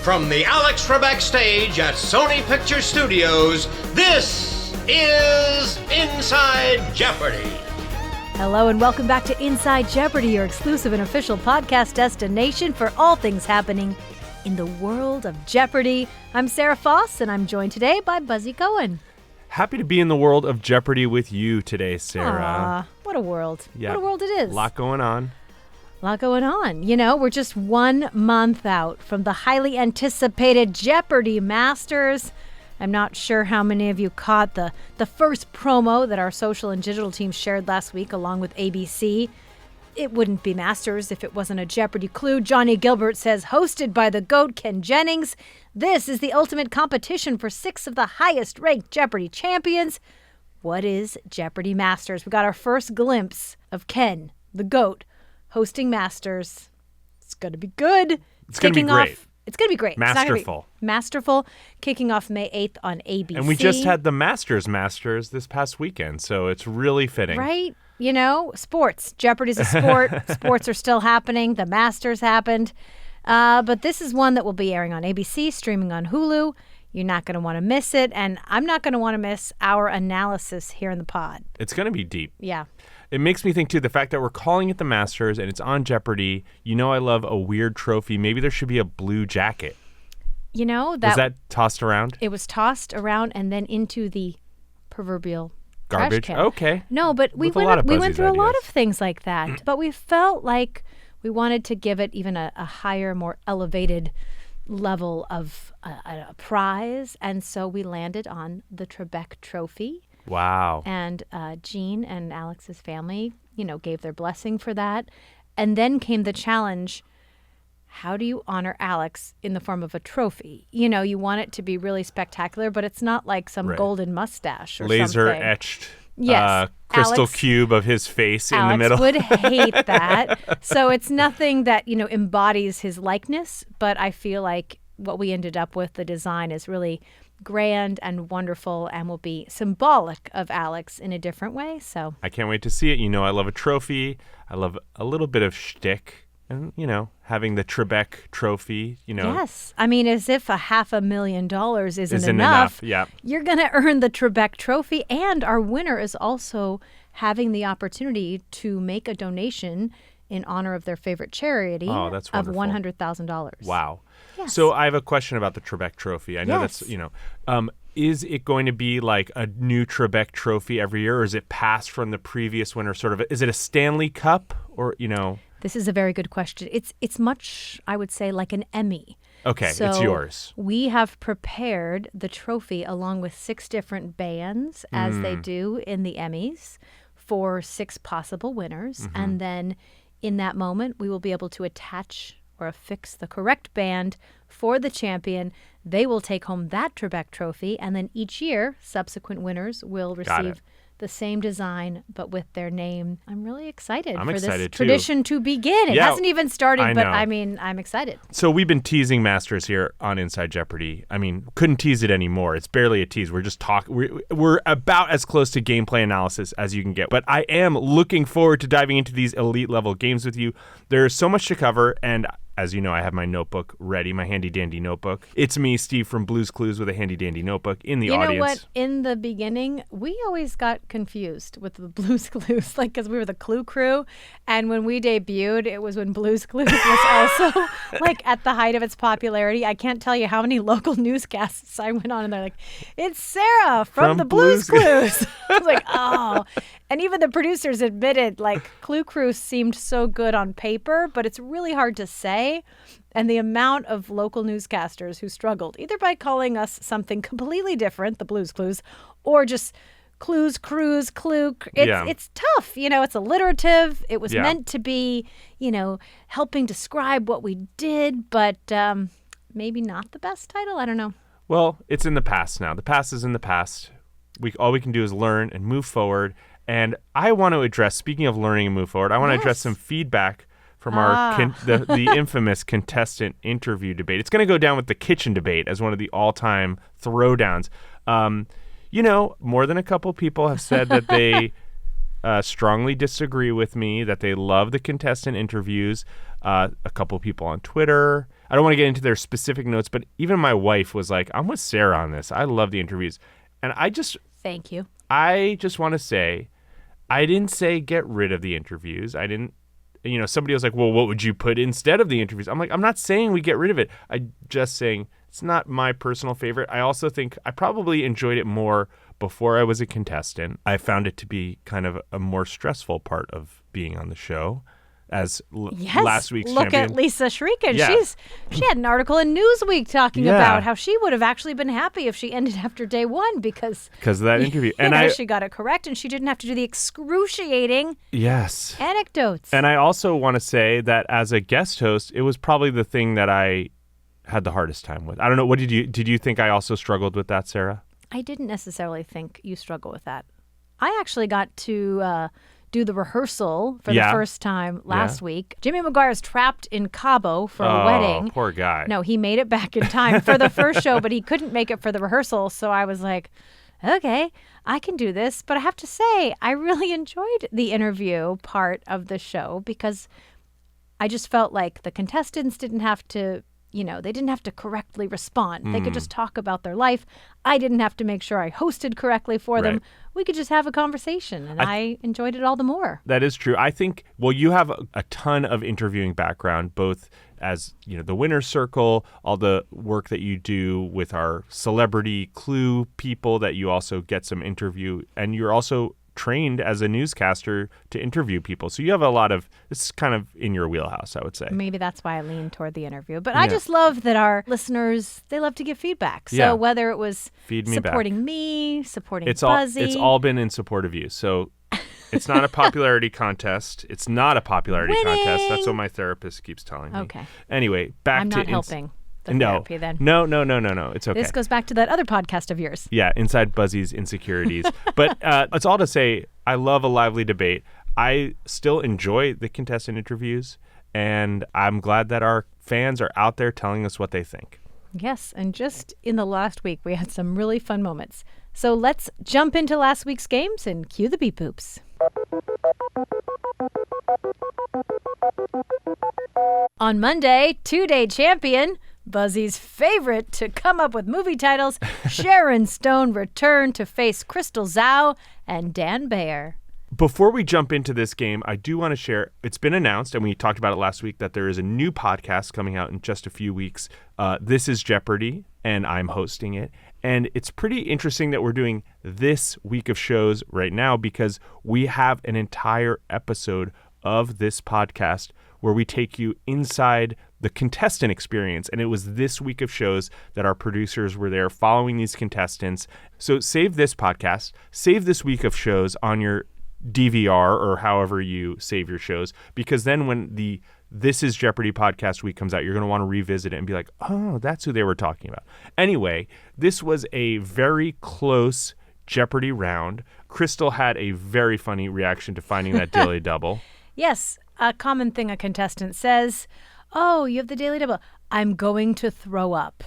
From the Alex Trebek stage at Sony Picture Studios, this is Inside Jeopardy! Hello and welcome back to Inside Jeopardy, your exclusive and official podcast destination for all things happening in the world of Jeopardy! I'm Sarah Foss, and I'm joined today by Buzzy Cohen. Happy to be in the world of Jeopardy with you today, Sarah. What a world. Yeah. What a world it is. A lot going on. You know, we're just 1 month out from the highly anticipated Jeopardy Masters. I'm not sure how many of you caught the first promo that our social and digital team shared last week along with ABC. It wouldn't be Masters if it wasn't a Jeopardy clue. Johnny Gilbert says, hosted by the GOAT Ken Jennings, this is the ultimate competition for 6 of the highest-ranked Jeopardy champions. What is Jeopardy Masters? We got our first glimpse of Ken, the GOAT, hosting Masters. It's going to be good. It's going to be great. It's going to be great. Masterful. Masterful. Kicking off May 8th on ABC. And we just had the Masters this past weekend, so it's really fitting. Right? You know, sports. Jeopardy's a sport. Sports are still happening. The Masters happened. But this is one that will be airing on ABC, streaming on Hulu. You're not going to want to miss it. And I'm not going to want to miss our analysis here in the pod. It's going to be deep. Yeah. It makes me think, too, the fact that we're calling it the Masters and it's on Jeopardy. You know I love a weird trophy. Maybe there should be a blue jacket. You know, Was that tossed around? It was tossed around and then into the proverbial garbage. Trash can. Okay. No, but we went through a lot of things like that. But we felt like we wanted to give it even a higher, more elevated level of a prize. And so we landed on the Trebek Trophy. Wow. And Gene and Alex's family, gave their blessing for that. And then came the challenge. How do you honor Alex in the form of a trophy? You want it to be really spectacular, but it's not like some golden mustache or laser something. etched crystal Alex, cube of his face in the Alex middle. would hate that. So it's nothing that, embodies his likeness, but I feel like what we ended up with, the design, is really grand and wonderful and will be symbolic of Alex in a different way. So I can't wait to see it. I love a trophy. I love a little bit of shtick. And, having the Trebek Trophy, Yes. I mean, as if $500,000 isn't enough. Yeah. You're going to earn the Trebek Trophy. And our winner is also having the opportunity to make a donation in honor of their favorite charity of $100,000. Wow. Yes. So I have a question about the Trebek Trophy. I know that's, is it going to be like a new Trebek Trophy every year, or is it passed from the previous winner? Is it a Stanley Cup or, This is a very good question. It's much, I would say, like an Emmy. Okay, so it's yours. We have prepared the trophy along with 6 different bands, as they do in the Emmys, for 6 possible winners. Mm-hmm. And then in that moment, we will be able to attach or affix the correct band for the champion. They will take home that Trebek Trophy. And then each year, subsequent winners will receive the same design, but with their name. I'm really excited this tradition to begin. It hasn't even started, but I'm excited. So we've been teasing Masters here on Inside Jeopardy. I mean, couldn't tease it anymore. It's barely a tease. We're just talking. We're about as close to gameplay analysis as you can get. But I am looking forward to diving into these elite level games with you. There's so much to cover, and as you know, I have my notebook ready, my handy-dandy notebook. It's me, Steve, from Blue's Clues with a handy-dandy notebook in the audience. You know what? In the beginning, we always got confused with the Blue's Clues, because we were the Clue Crew. And when we debuted, it was when Blue's Clues was also, at the height of its popularity. I can't tell you how many local newscasts I went on, and they're like, it's Sarah from the Blue's Clues. I was like, oh. And even the producers admitted, Clue Crew seemed so good on paper, but it's really hard to say. And the amount of local newscasters who struggled, either by calling us something completely different, the Blue's Clues, or just Clues, Cruise, Clue. It's tough. It's alliterative. It was meant to be, helping describe what we did, but maybe not the best title. I don't know. Well, it's in the past now. The past is in the past. All we can do is learn and move forward. And I want to address, speaking of learning and move forward, I want to address some feedback from the infamous contestant interview debate. It's going to go down with the kitchen debate as one of the all-time throwdowns. More than a couple people have said that they strongly disagree with me, that they love the contestant interviews. A couple people on Twitter, I don't want to get into their specific notes, but even my wife was like, I'm with Sarah on this. I love the interviews. And Thank you. I just want to say, I didn't say get rid of the interviews. I didn't, somebody was like, well, what would you put instead of the interviews? I'm like, I'm not saying we get rid of it. I'm just saying it's not my personal favorite. I also think I probably enjoyed it more before I was a contestant. I found it to be kind of a more stressful part of being on the show. As last week's look champion. At Lisa Shrikin. Yeah. She had an article in Newsweek talking about how she would have actually been happy if she ended after day one because of that interview. And she got it correct and she didn't have to do the excruciating anecdotes. And I also want to say that as a guest host, it was probably the thing that I had the hardest time with. I don't know. What did you think I also struggled with that, Sarah? I didn't necessarily think you struggle with that. I actually got to do the rehearsal for the first time last week. Jimmy McGuire's trapped in Cabo for a wedding. Poor guy. No, he made it back in time for the first show, but he couldn't make it for the rehearsal. So I was like, okay, I can do this. But I have to say, I really enjoyed the interview part of the show because I just felt like the contestants didn't have to, they didn't have to correctly respond. They could just talk about their life. I didn't have to make sure I hosted correctly for them. We could just have a conversation, and I enjoyed it all the more. That is true. I think, you have a ton of interviewing background, both as, the Winner's Circle, all the work that you do with our celebrity Clue people that you also get some interview, and you're also trained as a newscaster to interview people. So you have this is kind of in your wheelhouse, I would say. Maybe that's why I leaned toward the interview. But I just love that our listeners, they love to give feedback. So whether it was supporting me, supporting Buzzy. It's all been in support of you. So it's not a popularity contest. It's not a popularity contest. That's what my therapist keeps telling me. Okay. Anyway, I'm not helping. Therapy, then. No. It's okay. This goes back to that other podcast of yours. Yeah, Inside Buzzy's Insecurities. But it's all to say, I love a lively debate. I still enjoy the contestant interviews, and I'm glad that our fans are out there telling us what they think. Yes, and just in the last week, we had some really fun moments. So let's jump into last week's games and cue the beep boops. On Monday, two-day champion, Buzzy's favorite to come up with movie titles, Sharon Stone returned to face Crystal Zhao and Dan Bayer. Before we jump into this game, I do want to share, it's been announced, and we talked about it last week, that there is a new podcast coming out in just a few weeks. This is Jeopardy, and I'm hosting it. And it's pretty interesting that we're doing this week of shows right now because we have an entire episode of this podcast where we take you inside the contestant experience. And it was this week of shows that our producers were there following these contestants. So save this podcast, save this week of shows on your DVR or however you save your shows, because then when the This is Jeopardy podcast week comes out, you're going to want to revisit it and be like, oh, that's who they were talking about. Anyway, this was a very close Jeopardy round. Crystal had a very funny reaction to finding that Daily Double. Yes, a common thing a contestant says, oh, you have the Daily Double. I'm going to throw up.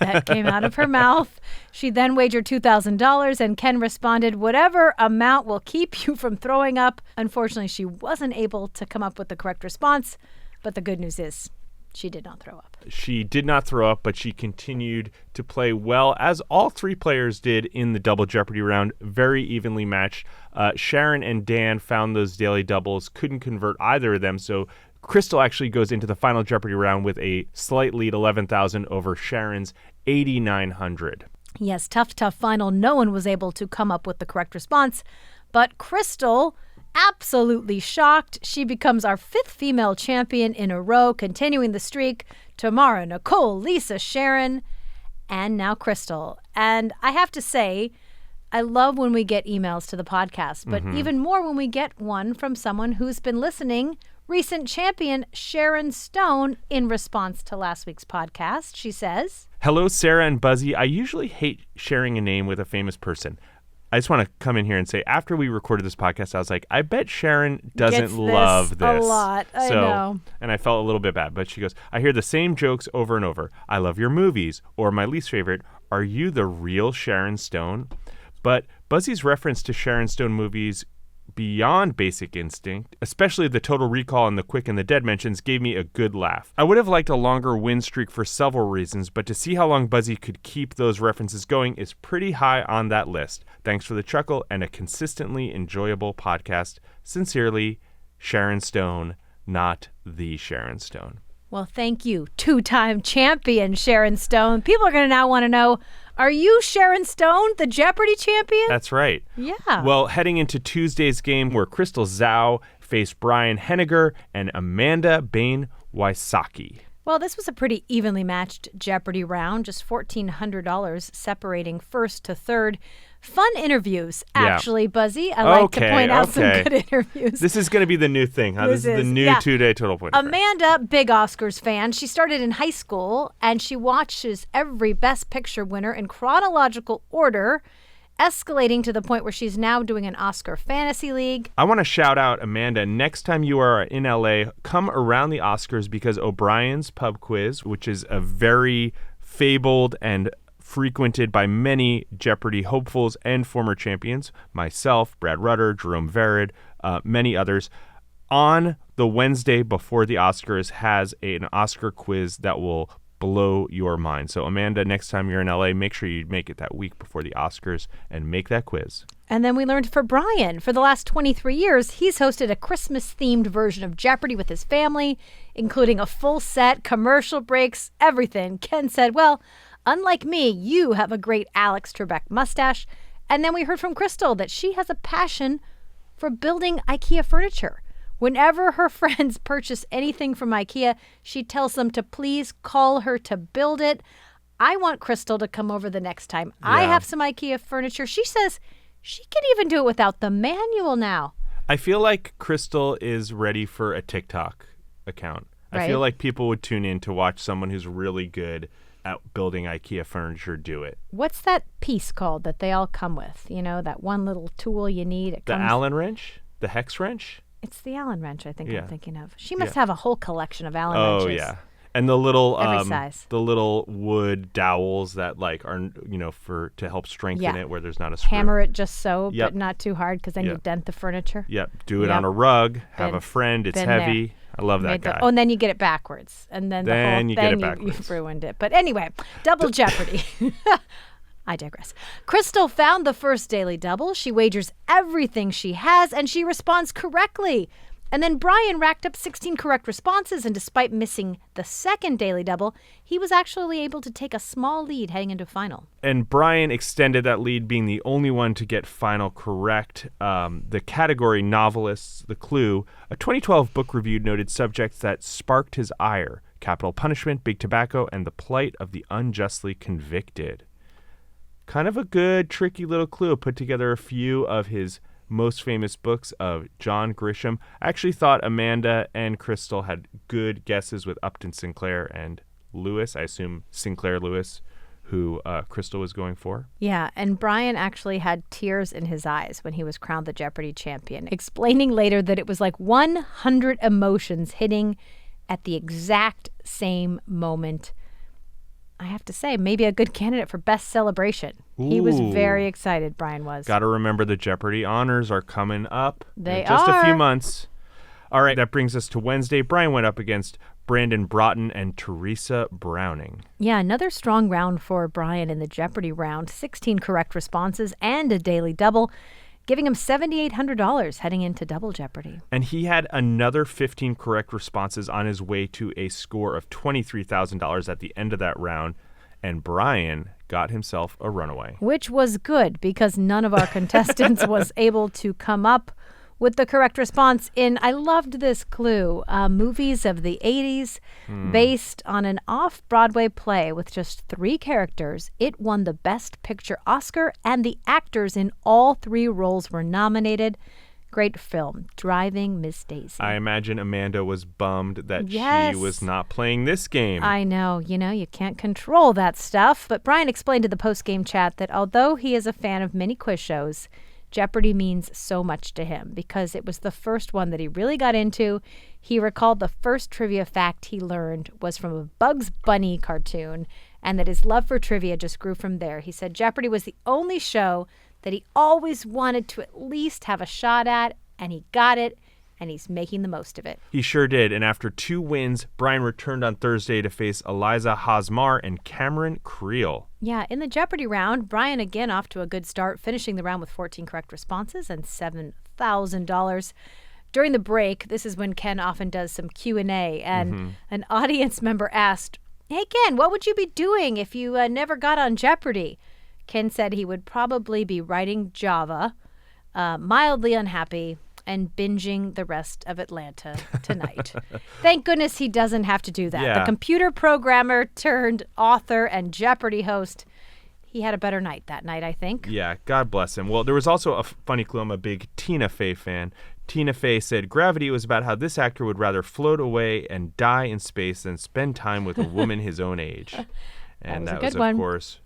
That came out of her mouth. She then wagered $2,000 and Ken responded, whatever amount will keep you from throwing up. Unfortunately, she wasn't able to come up with the correct response, but the good news is she did not throw up. She did not throw up, but she continued to play well, as all three players did in the Double Jeopardy round, very evenly matched. Sharon and Dan found those daily doubles, couldn't convert either of them, so Crystal actually goes into the final Jeopardy round with a slight lead, 11,000 over Sharon's 8,900. Yes, tough final. No one was able to come up with the correct response, but Crystal, absolutely shocked. She becomes our 5th female champion in a row, continuing the streak. Tamara, Nicole, Lisa, Sharon, and now Crystal. And I have to say, I love when we get emails to the podcast, but even more when we get one from someone who's been listening. Recent champion Sharon Stone, in response to last week's podcast, she says, hello, Sarah and Buzzy. I usually hate sharing a name with a famous person. I just want to come in here and say, after we recorded this podcast, I was like, I bet Sharon doesn't love this a lot. I know. And I felt a little bit bad, but she goes, I hear the same jokes over and over. I love your movies. Or my least favorite, are you the real Sharon Stone? But Buzzy's reference to Sharon Stone movies beyond Basic Instinct, especially the Total Recall and the Quick and the Dead mentions, gave me a good laugh. I would have liked a longer win streak for several reasons, but to see how long Buzzy could keep those references going is pretty high on that list. Thanks for the chuckle and a consistently enjoyable podcast. Sincerely, Sharon Stone, not the Sharon Stone. Well, thank you, two-time champion Sharon Stone. People are going to now want to know, are you Sharon Stone, the Jeopardy champion? That's right. Yeah. Well, heading into Tuesday's game where Crystal Zhao faced Brian Henniger and Amanda Bain Wysocki. Well, this was a pretty evenly matched Jeopardy round, just $1,400 separating first to third. Fun interviews, actually, Buzzy. I like to point out some good interviews. This is going to be the new thing, huh? This is the new 2-day Total Point. Amanda, big Oscars fan. She started in high school, and she watches every Best Picture winner in chronological order, escalating to the point where she's now doing an Oscar Fantasy League. I want to shout out Amanda. Next time you are in LA, come around the Oscars because O'Brien's Pub Quiz, which is a very fabled and frequented by many Jeopardy hopefuls and former champions, myself, Brad Rutter, Jerome Vered, many others, on the Wednesday before the Oscars has an Oscar quiz that will blow your mind. So Amanda, next time you're in LA, make sure you make it that week before the Oscars and make that quiz. And then we learned for Brian, for the last 23 years, he's hosted a Christmas-themed version of Jeopardy with his family, including a full set, commercial breaks, everything. Ken said, well, unlike me, you have a great Alex Trebek mustache. And then we heard from Crystal that she has a passion for building IKEA furniture. Whenever her friends purchase anything from IKEA, she tells them to please call her to build it. I want Crystal to come over the next time I have some IKEA furniture. She says she can even do it without the manual now. I feel like Crystal is ready for a TikTok account. Right. I feel like people would tune in to watch someone who's really good at building IKEA furniture do it. What's that piece called that they all come with? You know, that one little tool you need. The Allen wrench? The hex wrench? It's the Allen wrench I think I'm thinking of. She must have a whole collection of Allen wrenches. Oh, yeah. And the little every size. The little wood dowels that like are, you know, for to help strengthen it where there's not a screw. Hammer it just so, but not too hard because then you dent the furniture. Yep. Do it on a rug. Have a friend. It's heavy. There. I love that guy. And then you get it backwards. And then you've ruined it. But anyway, Double Jeopardy. I digress. Crystal found the first Daily Double. She wagers everything she has, and she responds correctly. And then Brian racked up 16 correct responses, and despite missing the second Daily Double, he was actually able to take a small lead heading into final. And Brian extended that lead, being the only one to get final correct. The category novelists, the clue, a 2012 book review noted subjects that sparked his ire: capital punishment, big tobacco, and the plight of the unjustly convicted. Kind of a good, tricky little clue. Put together a few of his most famous books of John Grisham. I actually thought Amanda and Crystal had good guesses with Upton Sinclair and Lewis. I assume Sinclair Lewis, who Crystal was going for. Yeah, and Brian actually had tears in his eyes when he was crowned the Jeopardy champion, explaining later that it was like 100 emotions hitting at the exact same moment. I have to say, maybe a good candidate for Best Celebration. Ooh. He was very excited, Brian was. Got to remember the Jeopardy honors are coming up. They in just are. a few months. All right, that brings us to Wednesday. Brian went up against Brandon Broughton and Teresa Browning. Yeah, another strong round for Brian in the Jeopardy round. 16 correct responses and a Daily Double, giving him $7,800 heading into Double Jeopardy. And he had another 15 correct responses on his way to a score of $23,000 at the end of that round. And Brian got himself a runaway. Which was good because none of our contestants was able to come up with the correct response in, I loved this clue, movies of the 80s based on an off-Broadway play with just 3 characters. It won the Best Picture Oscar, and the actors in all 3 roles were nominated. Great film, Driving Miss Daisy. I imagine Amanda was bummed that she was not playing this game. I know. You know, you can't control that stuff. But Brian explained to the post-game chat that although he is a fan of many quiz shows, Jeopardy means so much to him because it was the first one that he really got into. He recalled the first trivia fact he learned was from a Bugs Bunny cartoon, and that his love for trivia just grew from there. He said Jeopardy was the only show that he always wanted to at least have a shot at, and he got it, and he's making the most of it. He sure did, and after 2 wins, Brian returned on Thursday to face Eliza Hosmar and Cameron Creel. Yeah, in the Jeopardy round, Brian again off to a good start, finishing the round with 14 correct responses and $7,000. During the break, this is when Ken often does some Q&A, and an audience member asked, "Hey, Ken, what would you be doing if you never got on Jeopardy?" Ken said he would probably be writing Java, mildly unhappy, and binging the rest of Atlanta tonight. Thank goodness he doesn't have to do that. Yeah. The computer programmer turned author and Jeopardy host, he had a better night that night, I think. Yeah, God bless him. Well, there was also a funny clue. I'm a big Tina Fey fan. Tina Fey said Gravity was about how this actor would rather float away and die in space than spend time with a woman his own age. And that was of course,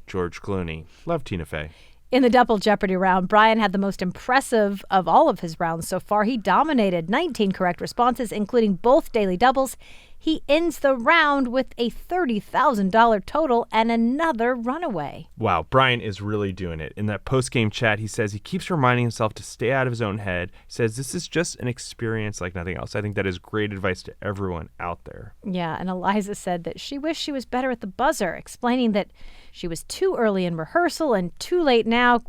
George Clooney. Love Tina Fey. In the double Jeopardy round, Brian had the most impressive of all of his rounds so far. He dominated 19 correct responses, including both daily doubles. He ends the round with a $30,000 total and another runaway. Wow, Brian is really doing it. In that post-game chat, he says he keeps reminding himself to stay out of his own head. He says this is just an experience like nothing else. I think that is great advice to everyone out there. Yeah, and Eliza said that she wished she was better at the buzzer, explaining that she was too early in rehearsal and too late now.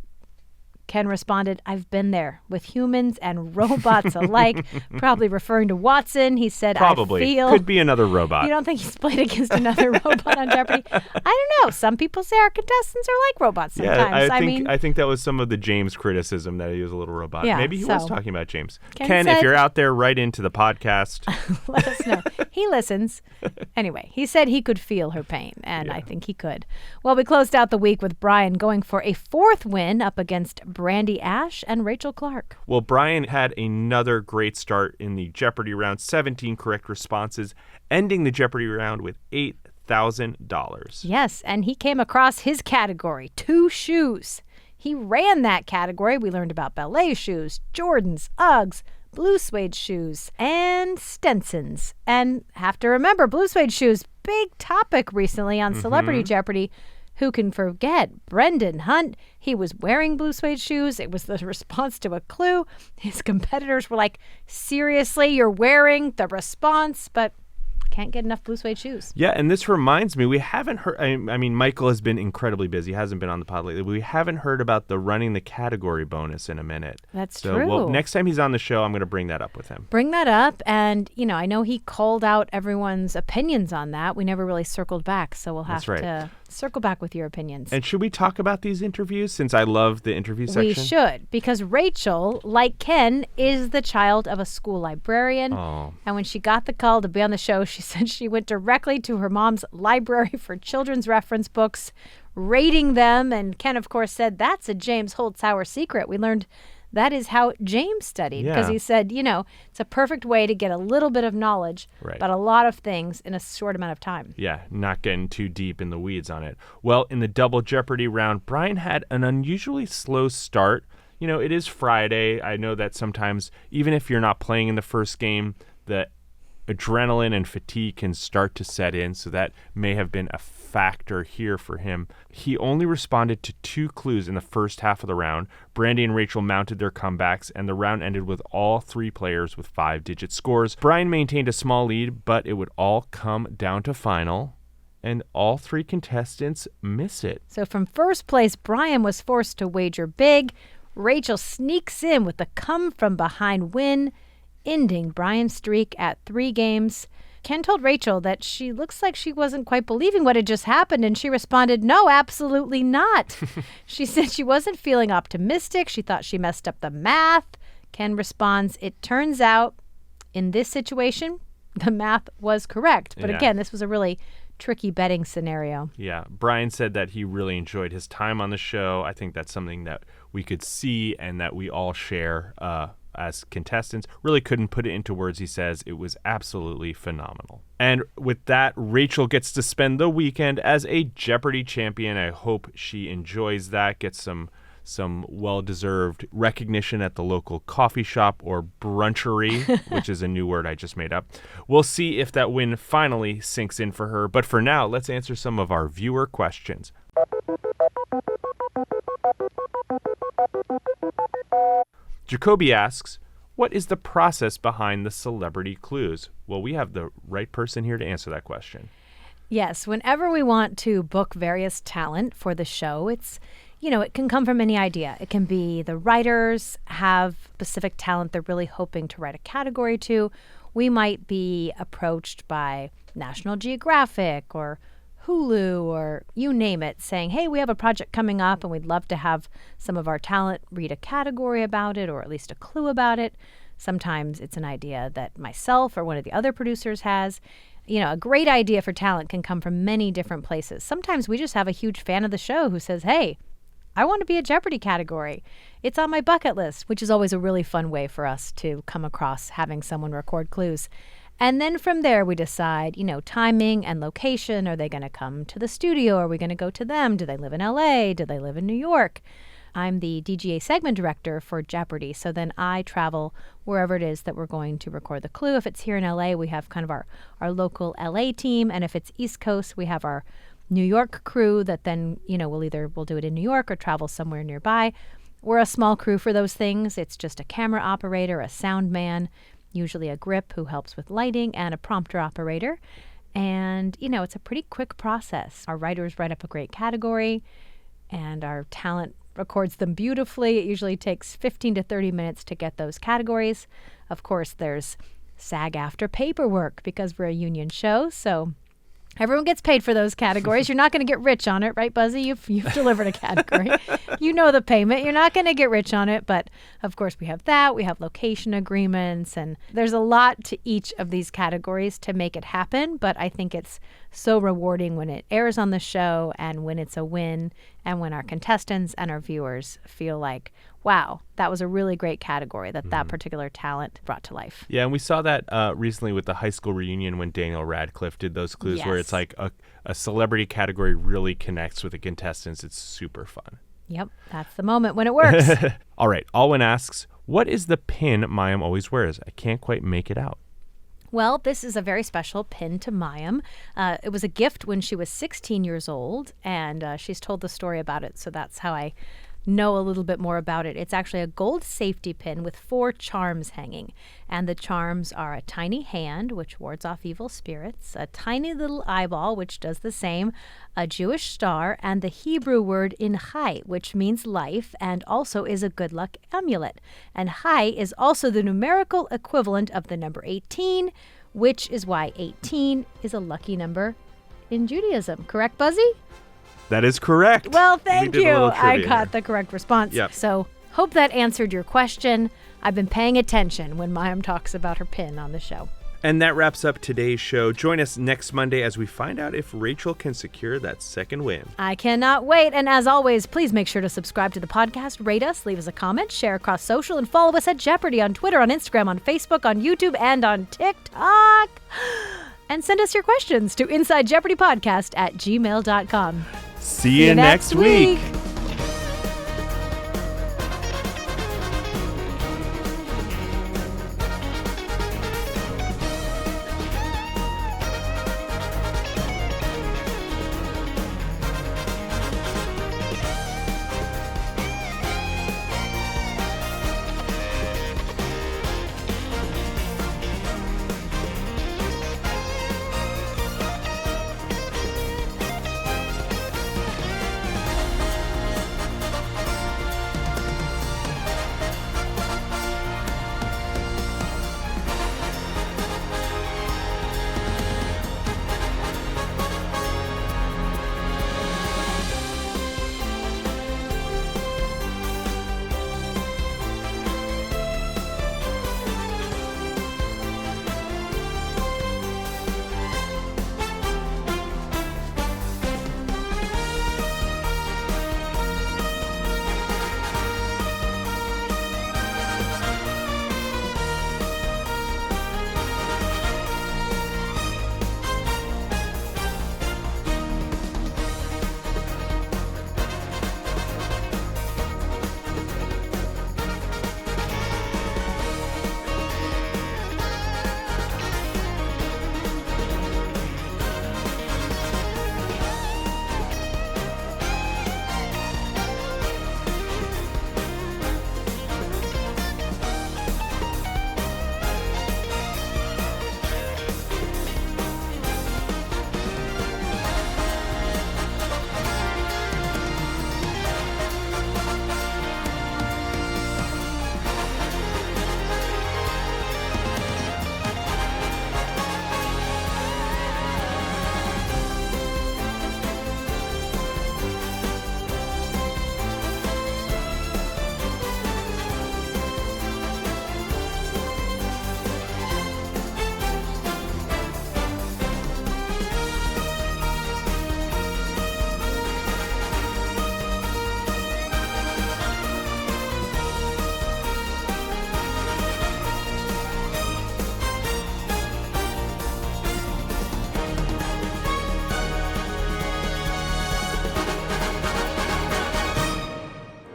Ken responded, "I've been there with humans and robots alike," probably referring to Watson. He said, Probably. "I feel..." Could be another robot. You don't think he's played against another robot on Jeopardy? I don't know. Some people say our contestants are like robots sometimes. Yeah, I think that was some of the James criticism, that he was a little robot. Yeah, Maybe he was talking about James. Ken if said- you're out there, write into the podcast. Let us know. He listens. Anyway, he said he could feel her pain, and I think he could. Well, we closed out the week with Brian going for a 4th win up against Brandy Ash and Rachel Clark. Well, Brian had another great start in the Jeopardy round, 17 correct responses, ending the Jeopardy round with $8,000. Yes, and he came across his category, 2 shoes. He ran that category. We learned about ballet shoes, Jordans, Uggs, blue suede shoes, and Stensons. And have to remember, blue suede shoes, big topic recently on Celebrity Jeopardy. Who can forget Brendan Hunt? He was wearing blue suede shoes. It was the response to a clue. His competitors were like, seriously, you're wearing the response? But can't get enough blue suede shoes. Yeah, and this reminds me, we haven't heard, I mean, Michael has been incredibly busy, hasn't been on the pod lately. We haven't heard about the running the category bonus in a minute. That's so, true. Well, next time he's on the show, I'm going to bring that up with him. Bring that up. And, I know he called out everyone's opinions on that. We never really circled back. So we'll have to circle back with your opinions. And should we talk about these interviews, since I love the interview section? We should, because Rachel, like Ken, is the child of a school librarian. Oh. And when she got the call to be on the show, she said she went directly to her mom's library for children's reference books, rating them. And Ken, of course, said that's a James Holzhauer secret. We learned that is how James studied, because he said, it's a perfect way to get a little bit of knowledge about a lot of things in a short amount of time. Yeah, not getting too deep in the weeds on it. Well, in the double Jeopardy round, Brian had an unusually slow start. It is Friday. I know that sometimes, even if you're not playing in the first game, the adrenaline and fatigue can start to set in, so that may have been a factor here for him. He only responded to 2 clues in the first half of the round. Brandy and Rachel mounted their comebacks, and the round ended with all 3 players with 5-digit scores. Brian maintained a small lead, but it would all come down to final, and all 3 contestants miss it. So from first place, Brian was forced to wager big. Rachel sneaks in with the come-from-behind win, ending Brian's streak at 3 games. Ken told Rachel that she looks like she wasn't quite believing what had just happened, and she responded, "No, absolutely not." She said she wasn't feeling optimistic. She thought she messed up the math. Ken responds, "It turns out in this situation, the math was correct." But again, this was a really tricky betting scenario. Yeah, Brian said that he really enjoyed his time on the show. I think that's something that we could see and that we all share as contestants. Really couldn't put it into words. He says it was absolutely phenomenal. And with that, Rachel gets to spend the weekend as a Jeopardy champion. I hope she enjoys that, gets some well-deserved recognition at the local coffee shop or brunchery, which is a new word I just made up. We'll see if that win finally sinks in for her. But for now, let's answer some of our viewer questions. Jacoby asks, what is the process behind the celebrity clues? Well, we have the right person here to answer that question. Yes, whenever we want to book various talent for the show, it can come from any idea. It can be the writers have specific talent they're really hoping to write a category to. We might be approached by National Geographic or Hulu or you name it, saying, hey, we have a project coming up and we'd love to have some of our talent read a category about it or at least a clue about it. Sometimes it's an idea that myself or one of the other producers has. A great idea for talent can come from many different places. Sometimes we just have a huge fan of the show who says, hey, I want to be a Jeopardy category. It's on my bucket list, which is always a really fun way for us to come across having someone record clues. And then from there, we decide, timing and location. Are they going to come to the studio? Are we going to go to them? Do they live in LA? Do they live in New York? I'm the DGA segment director for Jeopardy. So then I travel wherever it is that we're going to record the clue. If it's here in LA, we have kind of our local LA team. And if it's East Coast, we have our New York crew that then, we'll do it in New York or travel somewhere nearby. We're a small crew for those things. It's just a camera operator, a sound man, usually a grip who helps with lighting, and a prompter operator. And, it's a pretty quick process. Our writers write up a great category and our talent records them beautifully. It usually takes 15 to 30 minutes to get those categories. Of course, there's SAG-AFTRA paperwork because we're a union show, so everyone gets paid for those categories. You're not going to get rich on it, right, Buzzy? You've delivered a category. You know the payment. You're not going to get rich on it, but of course we have that. We have location agreements, and there's a lot to each of these categories to make it happen, but I think it's so rewarding when it airs on the show and when it's a win and when our contestants and our viewers feel like, wow, that was a really great category that particular talent brought to life. Yeah, and we saw that recently with the high school reunion when Daniel Radcliffe did those clues where it's like a celebrity category really connects with the contestants. It's super fun. Yep, that's the moment when it works. All right, Alwyn asks, what is the pin Mayim always wears? I can't quite make it out. Well, this is a very special pin to Mayim. It was a gift when she was 16 years old, and she's told the story about it, so that's how I know a little bit more about it. It's actually a gold safety pin with 4 charms hanging. And the charms are a tiny hand, which wards off evil spirits, a tiny little eyeball, which does the same, a Jewish star, and the Hebrew word in Chai, which means life and also is a good luck amulet. And Chai is also the numerical equivalent of the number 18, which is why 18 is a lucky number in Judaism. Correct, Buzzy? That is correct. Well, thank you. I got the correct response. Yep. So hope that answered your question. I've been paying attention when Mayim talks about her pin on the show. And that wraps up today's show. Join us next Monday as we find out if Rachel can secure that second win. I cannot wait. And as always, please make sure to subscribe to the podcast, rate us, leave us a comment, share across social, and follow us at Jeopardy on Twitter, on Instagram, on Facebook, on YouTube, and on TikTok. And send us your questions to InsideJeopardyPodcast@gmail.com. See you next week.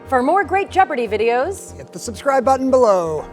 For more great Jeopardy videos, Hit the subscribe button below.